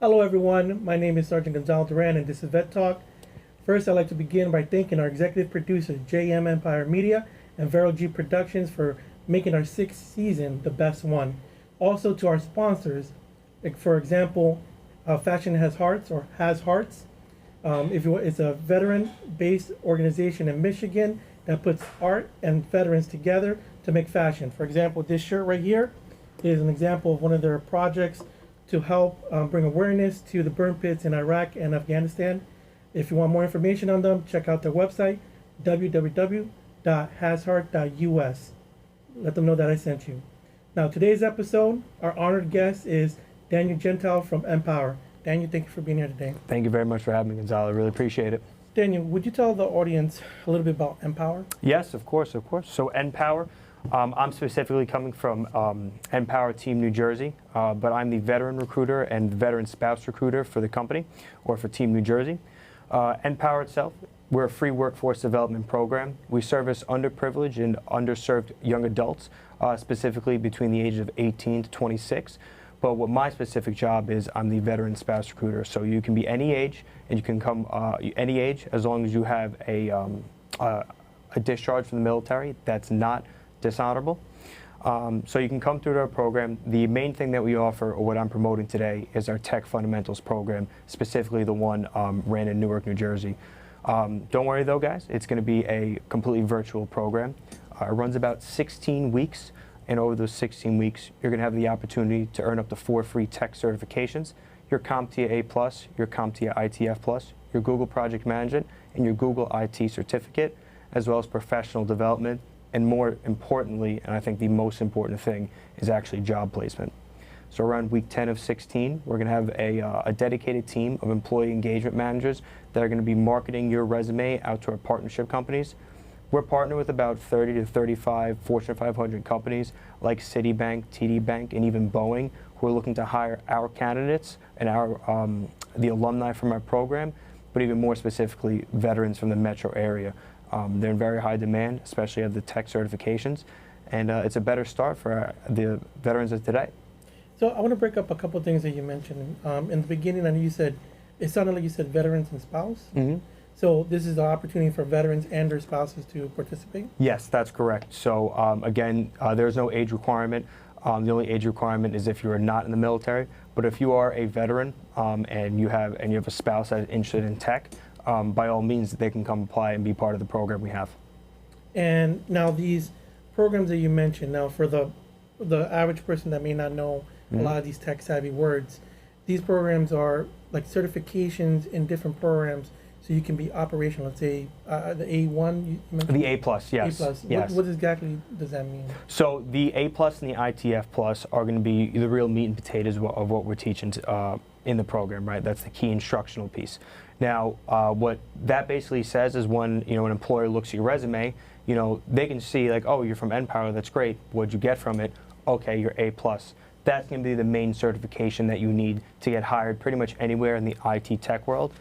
Hello everyone, my name is Sergeant Gonzalo Duran and this is Vet Talk. First, I'd like to begin by thanking our executive producers, NPower Media and Vero G Productions, for making our 6th season the best one. Also to our sponsors, like for example, Fashion Has Hearts or Has Hearts. It's a veteran-based organization in Michigan that puts art and veterans together to make fashion. For example, this shirt right here is an example of one of their projects to help bring awareness to the burn pits in Iraq and Afghanistan. If you want more information on them, check out their website, www.hasheart.us. Let them know that I sent you. Now, today's episode, our honored guest is Daniel Gentile from NPower. Daniel, thank you for being here today. Thank you very much for having me, Gonzalo. I really appreciate it. Daniel, would you tell the audience a little bit about NPower? Yes, of course. So NPower, I'm specifically coming from NPower Team New Jersey, but I'm the veteran recruiter and veteran spouse recruiter for the company, or for Team New Jersey. NPower itself, we're a free workforce development program. We service underprivileged and underserved young adults, specifically between the ages of 18 to 26. But what my specific job is, I'm the veteran spouse recruiter. So you can be any age, and you can come any age as long as you have a discharge from the military that's not dishonorable. So you can come through our program. The main thing that we offer, or what I'm promoting today, is our Tech Fundamentals program, specifically the one ran in Newark, New Jersey. Don't worry though, guys, it's going to be a completely virtual program. It runs about 16 weeks. And over those 16 weeks, you're going to have the opportunity to earn up to 4 free tech certifications: your CompTIA A+, your CompTIA ITF+, your Google Project Management, and your Google IT certificate, as well as professional development. And more importantly, and I think the most important thing, is actually job placement. So around week 10 of 16, we're going to have a dedicated team of employee engagement managers that are going to be marketing your resume out to our partnership companies. We're partnered with about 30 to 35 Fortune 500 companies like Citibank, TD Bank, and even Boeing, who are looking to hire our candidates and the alumni from our program, but even more specifically, veterans from the metro area. They're in very high demand, especially of the tech certifications, and it's a better start for the veterans of today. So I want to break up a couple of things that you mentioned. In the beginning, I know you said, it sounded like you said veterans and spouse. Mm-hmm. So this is the opportunity for veterans and their spouses to participate? Yes, that's correct. So again, there's no age requirement. The only age requirement is if you're not in the military. But if you are a veteran and you have a spouse that is interested in tech, by all means, they can come apply and be part of the program we have. And now these programs that you mentioned, now for the average person that may not know a lot of these tech savvy words, these programs are like certifications in different programs, so you can be operational. Let's say the A1 you mentioned? The A+, yes. A+. Yes. What exactly does that mean? So the A+ and the ITF+ are going to be the real meat and potatoes of what we're teaching in the program, right? That's the key instructional piece. Now, what that basically says is when an employer looks at your resume, they can see like, oh, you're from NPower, that's great. What'd you get from it? Okay, you're A+. That's going to be the main certification that you need to get hired pretty much anywhere in the IT tech world.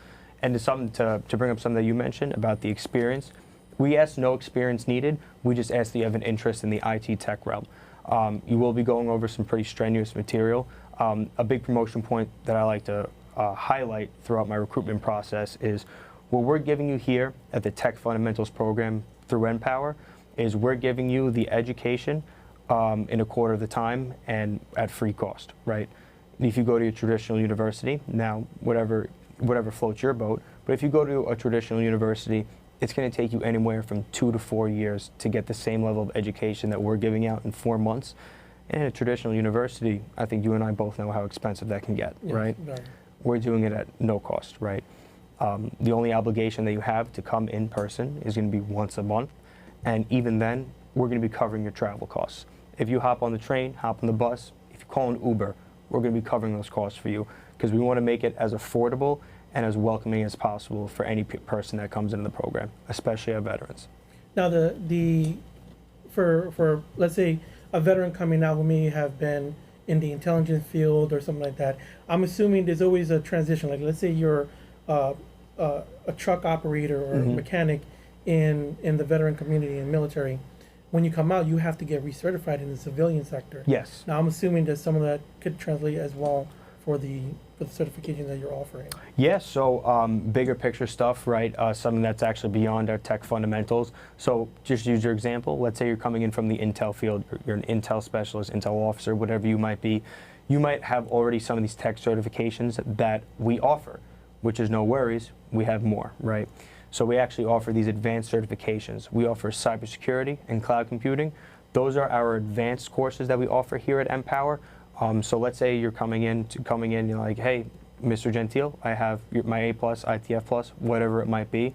And to bring up something that you mentioned about the experience, we ask no experience needed. We just ask that you have an interest in the IT tech realm. You will be going over some pretty strenuous material. A big promotion point that I like to highlight throughout my recruitment process is what we're giving you here at the Tech Fundamentals program through NPower is we're giving you the education in a quarter of the time and at free cost, right? If you go to a traditional university, now whatever floats your boat, but if you go to a traditional university, it's going to take you anywhere from 2 to 4 years to get the same level of education that we're giving out in 4 months. And in a traditional university, I think you and I both know how expensive that can get, right? We're doing it at no cost, right? The only obligation that you have to come in person is going to be once a month, and even then, we're going to be covering your travel costs. If you hop on the train, hop on the bus, if you call an Uber, we're going to be covering those costs for you, because we want to make it as affordable and as welcoming as possible for any person that comes into the program, especially our veterans. Now, for let's say a veteran coming out who may have been in the intelligence field or something like that, I'm assuming there's always a transition. Like, let's say you're a truck operator or mechanic in the veteran community and military. When you come out, you have to get recertified in the civilian sector. Yes. Now, I'm assuming that some of that could translate as well for the for the certification that you're offering? Yeah, so bigger picture stuff, right? Something that's actually beyond our tech fundamentals. So just use your example. Let's say you're coming in from the Intel field. You're an Intel specialist, Intel officer, whatever you might be. You might have already some of these tech certifications that we offer, which is no worries. We have more, right? So we actually offer these advanced certifications. We offer cybersecurity and cloud computing. Those are our advanced courses that we offer here at NPower. So let's say you're coming in, you're like, hey, Mr. Gentile, I have my A+, ITF+, whatever it might be.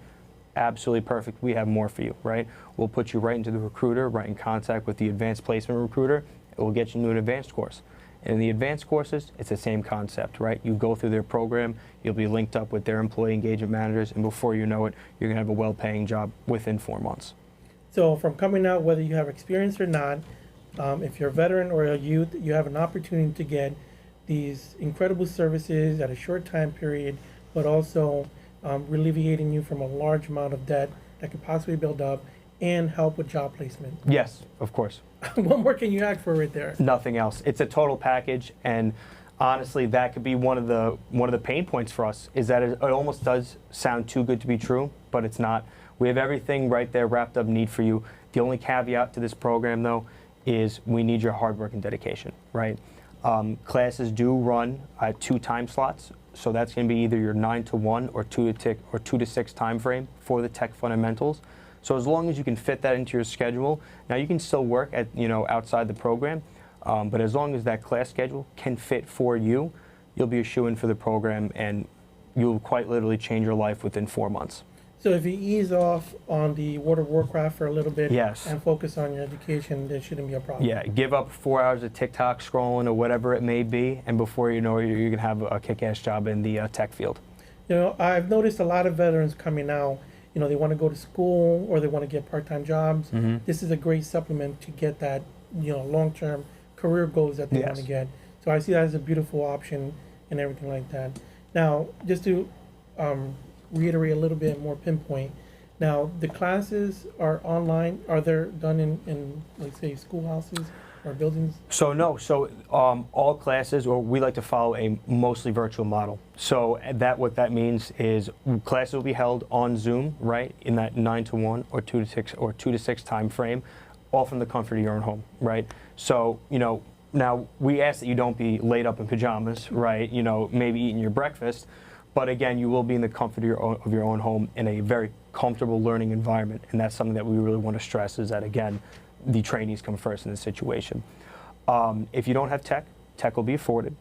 Absolutely perfect. We have more for you, right? We'll put you right into the recruiter, right in contact with the advanced placement recruiter. It will get you into an advanced course. And in the advanced courses, it's the same concept, right? You go through their program, you'll be linked up with their employee engagement managers, and before you know it, you're going to have a well-paying job within 4 months. So from coming out, whether you have experience or not, if you're a veteran or a youth, you have an opportunity to get these incredible services at a short time period, but also alleviating you from a large amount of debt that could possibly build up and help with job placement. Yes, of course. What more can you ask for right there? Nothing else. It's a total package, and honestly, that could be one of the pain points for us, is that it almost does sound too good to be true, but it's not. We have everything right there wrapped up neat for you. The only caveat to this program, though, is we need your hard work and dedication, right? Classes do run at 2 time slots, so that's going to be either your 9 to 1 or 2 to 6 time frame for the tech fundamentals. So as long as you can fit that into your schedule, now you can still work at outside the program, but as long as that class schedule can fit for you, you'll be a shoo-in for the program, and you'll quite literally change your life within 4 months. So if you ease off on the World of Warcraft for a little bit, yes, and focus on your education, there shouldn't be a problem. Yeah, give up 4 hours of TikTok scrolling or whatever it may be, and before you know it, you're going to have a kick-ass job in the tech field. I've noticed a lot of veterans coming out, they want to go to school or they want to get part-time jobs. Mm-hmm. This is a great supplement to get that, long-term career goals that they want to get. So I see that as a beautiful option and everything like that. Now, just to reiterate a little bit more pinpoint, now the classes are online. Are they done in like, say, schoolhouses or buildings? So no, all classes, or we like to follow a mostly virtual model. So what that means is classes will be held on Zoom, right, in that 9 to 1 or 2 to 6 time frame, all from the comfort of your own home, right? So now we ask that you don't be laid up in pajamas, right? Maybe eating your breakfast, but again, you will be in the comfort of your own home in a very comfortable learning environment, and that's something that we really want to stress, is that again, the trainees come first in this situation. If you don't have tech will be afforded,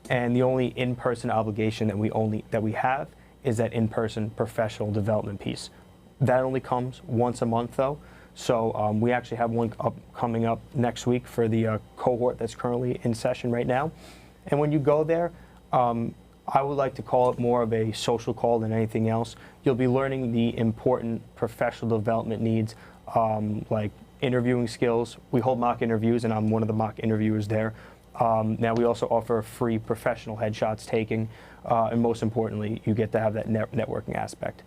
and the only in-person obligation that we have is that in-person professional development piece. That only comes once a month, though. So we actually have one coming up next week for the cohort that's currently in session right now. And when you go there, I would like to call it more of a social call than anything else. You'll be learning the important professional development needs, like interviewing skills. We hold mock interviews, and I'm one of the mock interviewers there. Now we also offer free professional headshots taking, and most importantly, you get to have that networking aspect.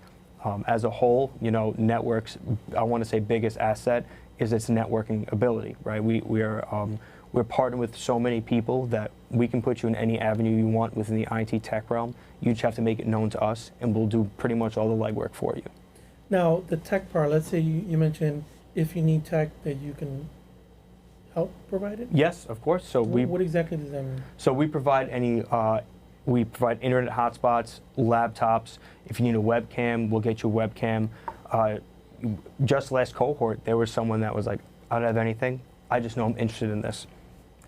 As a whole, networks, I want to say biggest asset is its networking ability, right? We're partnered with so many people that we can put you in any avenue you want within the IT tech realm. You just have to make it known to us, and we'll do pretty much all the legwork for you. Now, the tech part, let's say you mentioned if you need tech, that you can help provide it? Yes, of course. So what exactly does that mean? So we provide we provide internet hotspots, laptops. If you need a webcam, we'll get you a webcam. Just last cohort, there was someone that was like, I don't have anything. I just know I'm interested in this.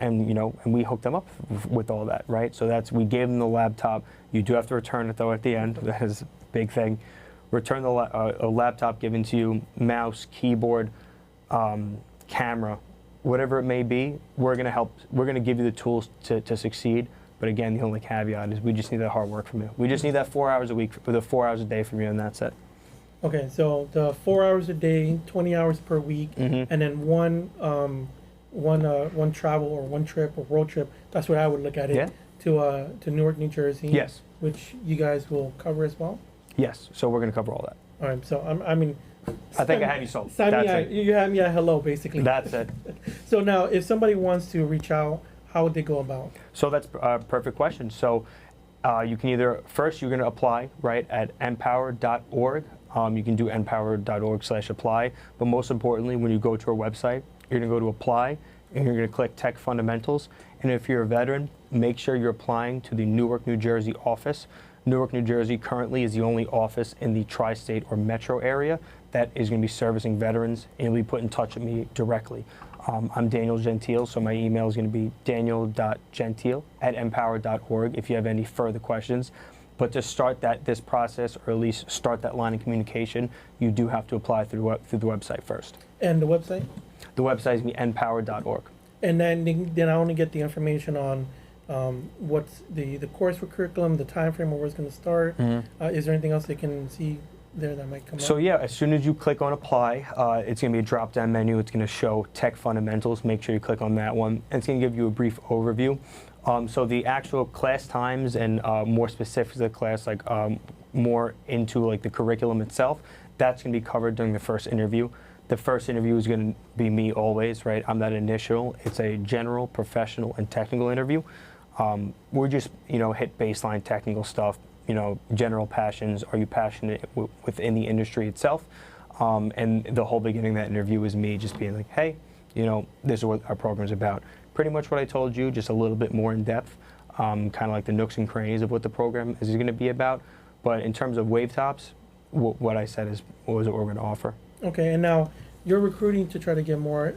And and we hooked them up with all that, right? So we gave them the laptop. You do have to return it though at the end. That is a big thing. Return a laptop given to you, mouse, keyboard, camera, whatever it may be. We're gonna help. We're gonna give you the tools to succeed. But again, the only caveat is we just need that hard work from you. We just need that 4 hours a week, or the 4 hours a day from you, and that's it. Okay, so the 4 hours a day, 20 hours per week, mm-hmm. and then one travel or one trip or road trip. That's what I would look at it. Yeah. To Newark, New Jersey. Yes. Which you guys will cover as well. Yes. So we're going to cover all that. All right. So I think I have you sold. You have me at hello, basically. That's it. So now, if somebody wants to reach out, how would they go about? So that's a perfect question. So You can either, first you're going to apply, right, at NPower.org. You can do NPower.org/apply. But most importantly, when you go to our website, you're going to go to apply, and you're going to click Tech Fundamentals. And if you're a veteran, make sure you're applying to the Newark, New Jersey office. Newark, New Jersey currently is the only office in the tri-state or metro area that is going to be servicing veterans, and you'll be put in touch with me directly. I'm Daniel Gentile, so my email is going to be daniel.gentile@npower.org if you have any further questions. But to start this process, or at least start that line of communication, you do have to apply through the website first. And the website? The website is going to be npower.org. And then I only get the information on what's the course for curriculum, the time frame where it's going to start. Is there anything else they can see there that might come up? So yeah, as soon as you click on apply, it's going to be a drop-down menu. It's going to show Tech Fundamentals. Make sure you click on that one. And it's going to give you a brief overview. So the actual class times and more specifics of the class, like more into like the curriculum itself, that's going to be covered during the first interview. The first interview is going to be me always, right? I'm that initial. It's a general, professional, and technical interview. We're just, hit baseline technical stuff, general passions. Are you passionate within the industry itself? And the whole beginning of that interview is me just being like, hey, this is what our program's about. Pretty much what I told you, just a little bit more in depth, kind of like the nooks and crannies of what the program is going to be about. But in terms of wave tops, what I said is what we're going to offer. Okay, and now you're recruiting to try to get more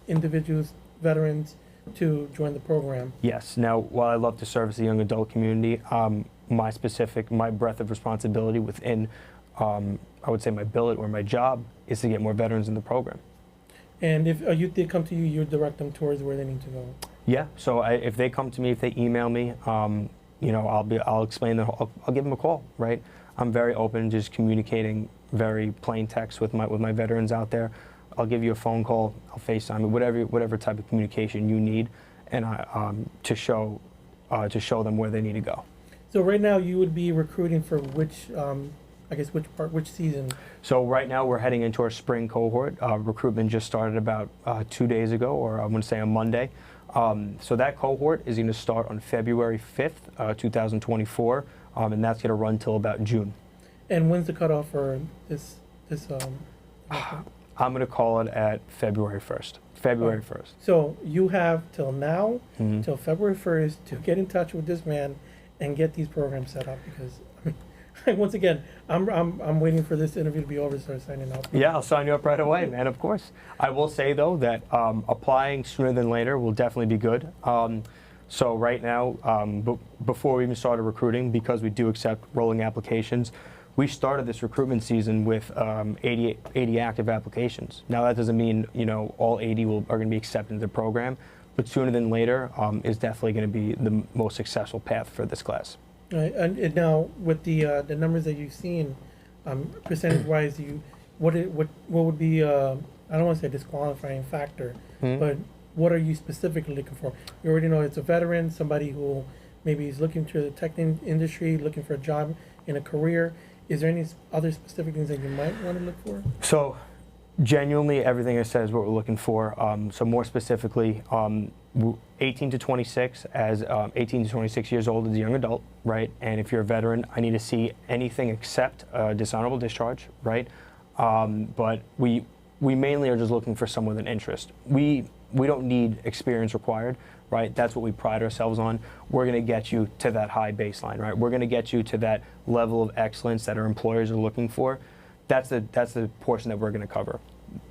individuals, veterans, to join the program. Yes. Now, while I love to service the young adult community, my breadth of responsibility within, I would say my billet or my job is to get more veterans in the program. And if a youth did come to you, you would direct them towards where they need to go. Yeah. So if they come to me, if they email me, I'll explain that. I'll give them a call. Right. I'm very open, just communicating very plain text with my veterans out there. I'll give you a phone call, I'll FaceTime, whatever type of communication you need, and to show them where they need to go. So right now you would be recruiting for which season? So right now we're heading into our spring cohort. Recruitment just started about 2 days ago, or I'm going to say on Monday. So that cohort is going to start on February 5th, 2024, and that's going to run till about June. And when's the cutoff for this? I'm going to call it at February 1st. February 1st. So you have till now, till February 1st, to get in touch with this man and get these programs set up. Because once again, I'm waiting for this interview to be over to start signing up. Yeah, I'll sign you up right away, man. Of course. I will say though that applying sooner than later will definitely be good. So right now, before we even started recruiting, because we do accept rolling applications, we started this recruitment season with 80 active applications. Now that doesn't mean all 80 are going to be accepted into the program, but sooner than later is definitely going to be the most successful path for this class. Right. And now with the numbers that you've seen, percentage-wise, what would be I don't want to say disqualifying factor, but what are you specifically looking for? You already know it's a veteran, somebody who maybe is looking to the tech industry, looking for a job in a career. Is there any other specific things that you might want to look for? So, genuinely, everything I said is what we're looking for. So more specifically, 18 to 26, as 18 to 26 years old is a young adult, right? And if you're a veteran, I need to see anything except dishonorable discharge, right? But we mainly are just looking for someone with an interest. We don't need experience required, right? That's what we pride ourselves on. We're going to get you to that high baseline, right? We're going to get you to that level of excellence that our employers are looking for. That's the portion that we're going to cover.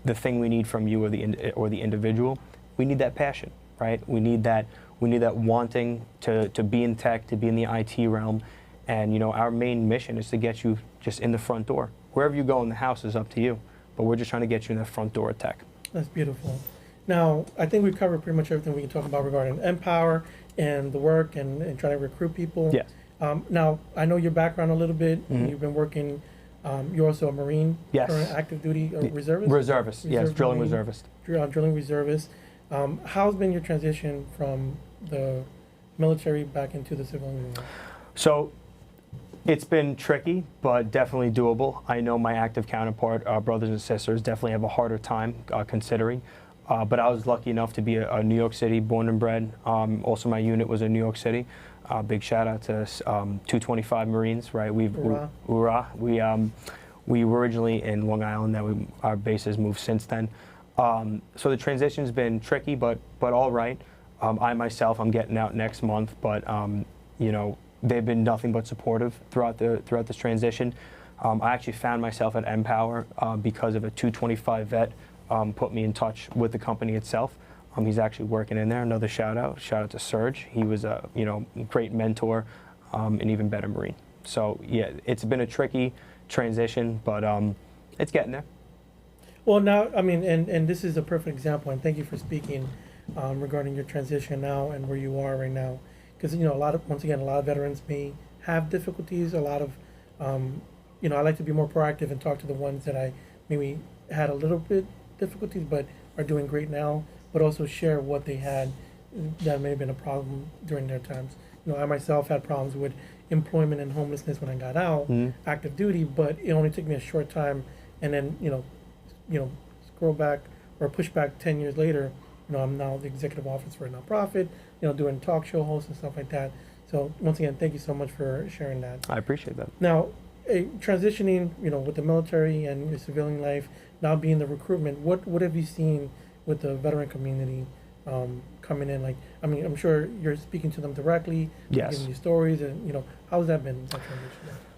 The thing we need from you or the individual, we need that passion, right? We need that wanting to be in tech, to be in the IT realm, and our main mission is to get you just in the front door. Wherever you go in the house is up to you, but we're just trying to get you in the front door of tech. That's beautiful. Now, I think we've covered pretty much everything we can talk about regarding NPower and the work and trying to recruit people. Yes. Now, I know your background a little bit. You've been working, you're also a Marine, yes. Current active duty reservist? Reservist, yes, drilling reservist. Drilling reservist. How's been your transition from the military back into the civilian world? So, it's been tricky, but definitely doable. I know my active counterpart, brothers and sisters, definitely have a harder time considering. But I was lucky enough to be a New York City born and bred. Also, my unit was in New York City. Big shout out to 225 Marines, right? Hoorah. We were originally in Long Island. Our base has moved since then. So the transition's been tricky, but all right. I myself, I'm getting out next month, but you know, they've been nothing but supportive throughout this transition. I actually found myself at NPower because of a 225 vet put me in touch with the company itself. He's actually working in there. Another shout out to Serge. He was a great mentor, and even better Marine. So yeah, it's been a tricky transition, but it's getting there. Well, now, I mean, and this is a perfect example, and thank you for speaking regarding your transition now and where you are right now. Because, once again, a lot of veterans may have difficulties. A lot of, I like to be more proactive and talk to the ones that I maybe had a little bit difficulties, but are doing great now, but also share what they had that may have been a problem during their times. I myself had problems with employment and homelessness when I got out, active duty, but it only took me a short time, and then, scroll back or push back 10 years later, I'm now the executive officer for a nonprofit, doing talk show hosts and stuff like that. So once again, thank you so much for sharing that. I appreciate that. Now, transitioning, with the military and your civilian life, now being the recruitment, what have you seen with the veteran community coming in? Like, I mean, I'm sure you're speaking to them directly, yes, giving you stories, and how's that been, that transition?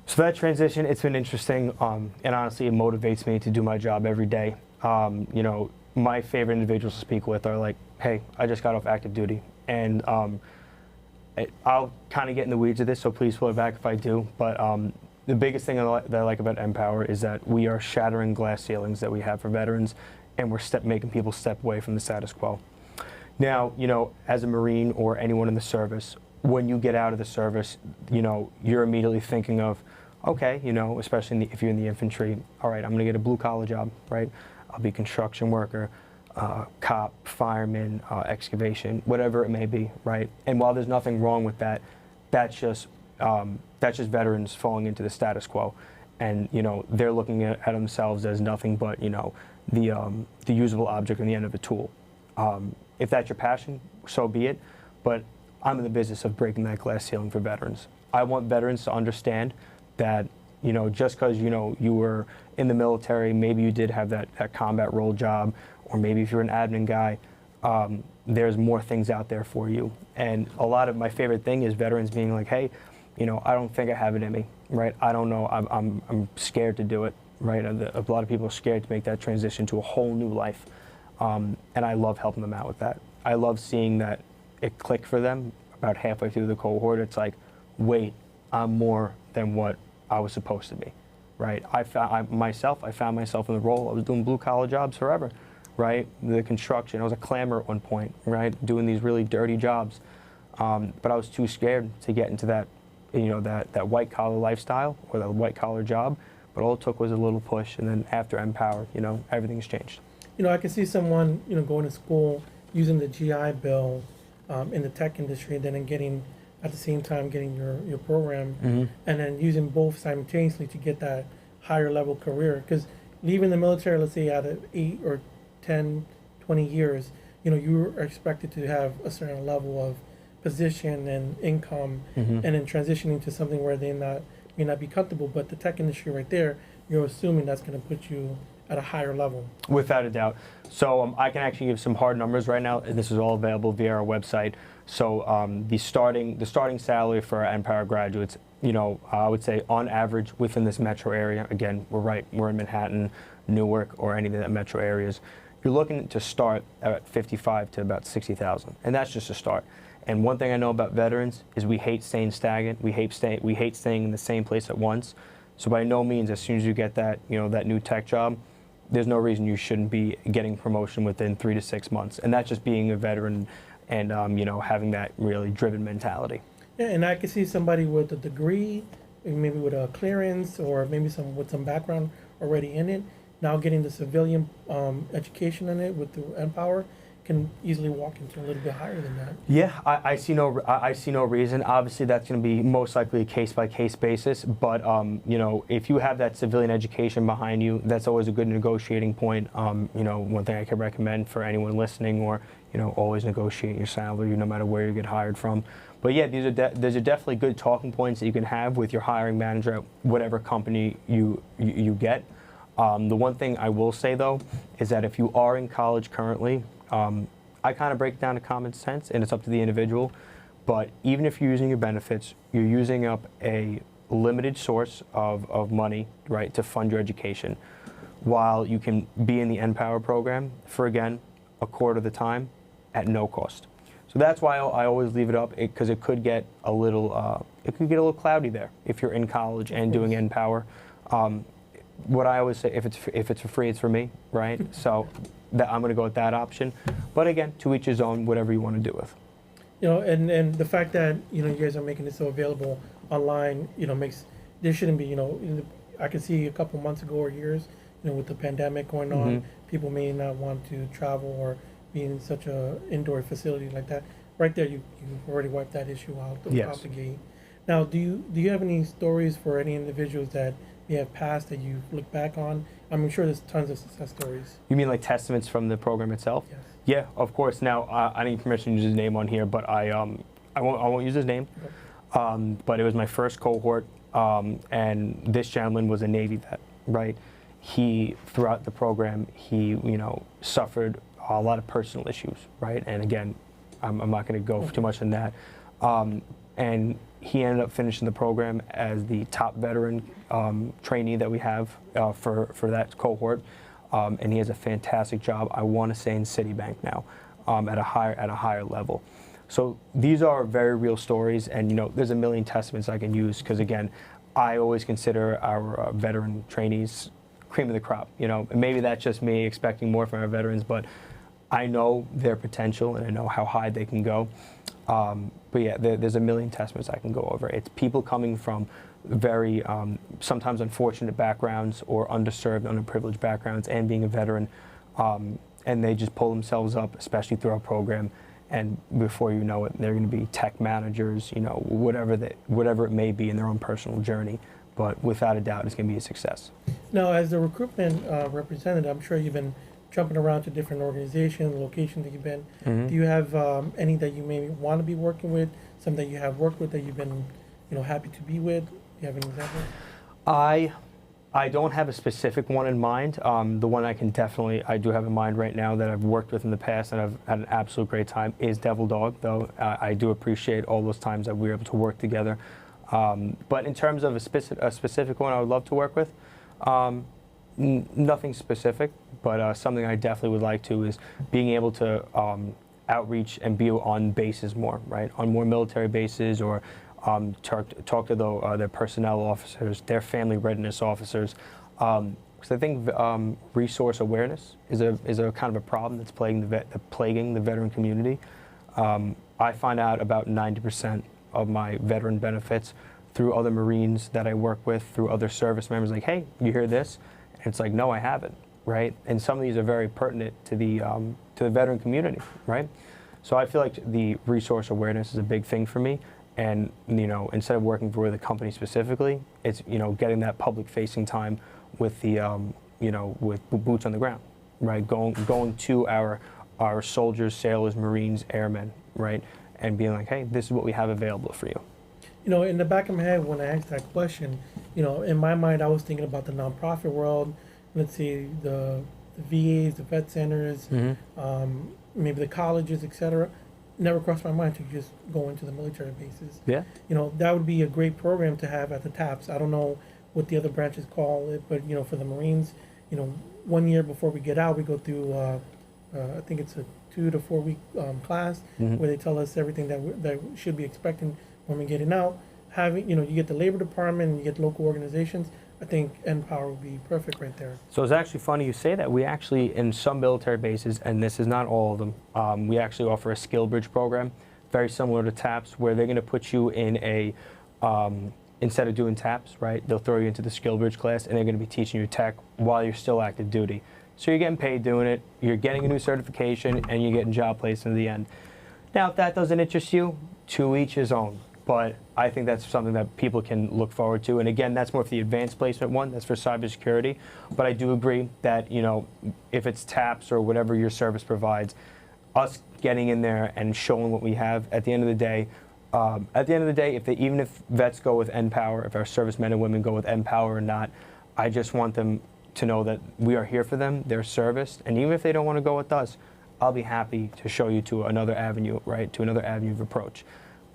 So that transition, it's been interesting, and honestly, it motivates me to do my job every day. My favorite individuals to speak with are like, hey, I just got off active duty, and I'll kind of get in the weeds of this, so please pull it back if I do, but the biggest thing that I like about NPower is that we are shattering glass ceilings that we have for veterans, and we're making people step away from the status quo. Now, as a Marine or anyone in the service, when you get out of the service, you're immediately thinking of, okay, especially if you're in the infantry, all right, I'm going to get a blue-collar job, right? I'll be a construction worker, cop, fireman, excavation, whatever it may be, right? And while there's nothing wrong with that, that's just veterans falling into the status quo, and they're looking at themselves as nothing but the usable object and the end of a tool. If that's your passion, so be it. But I'm in the business of breaking that glass ceiling for veterans. I want veterans to understand that just because you were in the military, maybe you did have that combat role job, or maybe if you're an admin guy, there's more things out there for you. And a lot of my favorite thing is veterans being like, hey, I don't think I have it in me, right? I don't know, I'm scared to do it, right? A lot of people are scared to make that transition to a whole new life. And I love helping them out with that. I love seeing that it click for them about halfway through the cohort. It's like, wait, I'm more than what I was supposed to be, right? I found myself in the role. I was doing blue collar jobs forever, right? The construction, I was a clamor at one point, right? Doing these really dirty jobs. But I was too scared to get into that, that white collar lifestyle or that white collar job. But all it took was a little push, and then after NPower, everything's changed. I can see someone, going to school using the GI Bill in the tech industry, and then at the same time getting your program, and then using both simultaneously to get that higher level career. Because leaving the military, let's say out of 8 or 10, 20 years, you are expected to have a certain level of position and income, and then transitioning to something where they may not be comfortable, but the tech industry right there, you're assuming that's going to put you at a higher level. Without a doubt. So I can actually give some hard numbers right now, and this is all available via our website. So the starting salary for our NPower graduates, I would say on average within this metro area, again, we're in Manhattan, Newark, or any of the metro areas, you're looking to start at 55 to about 60,000, and that's just a start. And one thing I know about veterans is we hate staying stagnant. We hate staying in the same place at once. So by no means, as soon as you get that that new tech job, there's no reason you shouldn't be getting promotion within 3 to 6 months. And that's just being a veteran and, having that really driven mentality. Yeah, and I can see somebody with a degree, maybe with a clearance, or maybe with some background already in it, now getting the civilian education in it with the NPower, can easily walk into a little bit higher than that. Yeah, I see no reason. Obviously, that's going to be most likely a case-by-case basis. But if you have that civilian education behind you, that's always a good negotiating point. One thing I could recommend for anyone listening, or always negotiate your salary, no matter where you get hired from. But yeah, these are definitely good talking points that you can have with your hiring manager at whatever company you get. The one thing I will say though is that if you are in college currently, I kind of break it down to common sense, and it's up to the individual. But even if you're using your benefits, you're using up a limited source of money, right, to fund your education, while you can be in the NPower program for, again, a quarter of the time at no cost. So that's why I always leave it up, because it could get a little cloudy there if you're in college and doing NPower. What I always say, if it's for free, it's for me, right? So I'm going to go with that option. But again, to each his own, whatever you want to do with. And the fact that you guys are making it so available online, makes there shouldn't be I can see a couple months ago or years, with the pandemic going on, people may not want to travel or be in such a indoor facility like that. Right there, you've already wiped that issue out the gate. Now, do you have any stories for any individuals that may have passed that you look back on? I'm sure there's tons of success stories. You mean like testaments from the program itself? Yes. Yeah, of course. Now, I need permission to use his name on here, but I won't use his name. Okay. But it was my first cohort, and this gentleman was a Navy vet, right? He, throughout the program, he suffered a lot of personal issues, right? And again, I'm not going to go too much in that. And he ended up finishing the program as the top veteran trainee that we have for that cohort. And he has a fantastic job, I want to say, in Citibank now, at a higher level. So these are very real stories, and there's a million testaments I can use, because again, I always consider our veteran trainees cream of the crop. And maybe that's just me expecting more from our veterans, but I know their potential and I know how high they can go. But yeah, there's a million testaments I can go over. It's people coming from very sometimes unfortunate backgrounds or underserved, underprivileged backgrounds, and being a veteran, and they just pull themselves up, especially through our program. And before you know it, they're going to be tech managers, whatever it may be in their own personal journey. But without a doubt, it's going to be a success. Now, as the recruitment representative, I'm sure you've been jumping around to different organizations, locations that you've been. Do you have any that you may want to be working with, some that you have worked with that you've been happy to be with? Do you have an example? I don't have a specific one in mind. The one I do have in mind right now that I've worked with in the past and I've had an absolute great time is Devil Dog, though I do appreciate all those times that we were able to work together. But in terms of a specific one I would love to work with, nothing specific, but something I definitely would like to is being able to outreach and be on bases more, right? On more military bases, or talk to their personnel officers, their family readiness officers. Because I think resource awareness is a kind of a problem that's plaguing the veteran community. I find out about 90% of my veteran benefits through other Marines that I work with, through other service members, like, hey, you hear this? And it's like, no, I haven't, right? And some of these are very pertinent to the veteran community, right? So I feel like the resource awareness is a big thing for me. And, instead of working for the company specifically, it's, getting that public-facing time with the, with boots on the ground, right? Going to our soldiers, sailors, Marines, airmen, right? And being like, hey, this is what we have available for you. In the back of my head when I asked that question, in my mind I was thinking about the nonprofit world. Let's see, the VAs, the vet centers, maybe the colleges, etc. Never crossed my mind to just go into the military bases. Yeah. That would be a great program to have at the TAPS. I don't know what the other branches call it, but for the Marines, 1 year before we get out, we go through I think it's a 2 to 4 week class where they tell us everything that we should be expecting when we're getting out. Having you get the Labor Department, and you get local organizations. I think NPower would be perfect right there. So it's actually funny you say that. We actually, in some military bases, and this is not all of them, we actually offer a skill bridge program, very similar to TAPS, where they're going to put you in a, instead of doing TAPS, right, they'll throw you into the skill bridge class, and they're going to be teaching you tech while you're still active duty. So you're getting paid doing it, you're getting a new certification, and you're getting job placement in the end. Now, if that doesn't interest you, to each his own. But I think that's something that people can look forward to. And again, that's more for the advanced placement one. That's for cybersecurity. But I do agree that, you know, if it's TAPS or whatever your service provides, us getting in there and showing what we have at the end of the day, even if vets go with NPower, if our servicemen and women go with NPower or not, I just want them to know that we are here for them, they're serviced, and even if they don't want to go with us, I'll be happy to show you to another avenue, right, to another avenue of approach.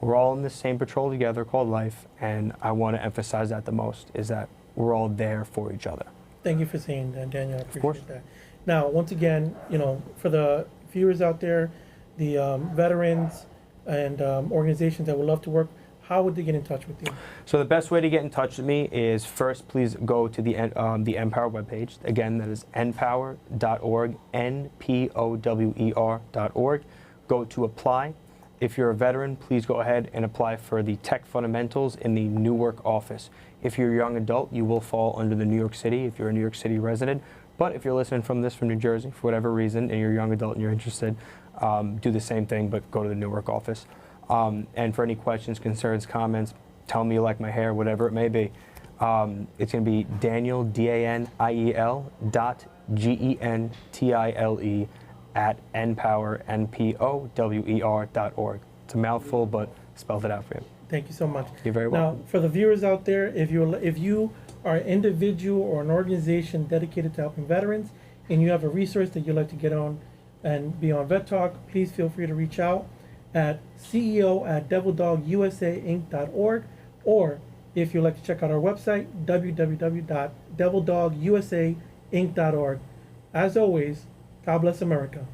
We're all in the same patrol together called life, and I want to emphasize that the most, is that we're all there for each other. Thank you for saying that, Daniel. I appreciate that. Now, once again, you know, for the viewers out there, the veterans and organizations that would love to work, how would they get in touch with you? So the best way to get in touch with me is first, please go to the NPower webpage. Again, that is npower.org, NPower.org. Go to apply. If you're a veteran, please go ahead and apply for the Tech Fundamentals in the Newark office. If you're a young adult, you will fall under the New York City if you're a New York City resident. But if you're listening from New Jersey, for whatever reason, and you're a young adult and you're interested, do the same thing, but go to the Newark office. And for any questions, concerns, comments, tell me you like my hair, whatever it may be. It's going to be Daniel, DANIEL, .GENTILE @NPower, NPower.org. It's a mouthful, but spelled it out for you. Thank you so much. You're very welcome. Now, for the viewers out there, if you are an individual or an organization dedicated to helping veterans, and you have a resource that you'd like to get on and be on Vet Talk, please feel free to reach out at ceo@devildogusainc.org, or if you'd like to check out our website, www.devildogusainc.org. As always, God bless America.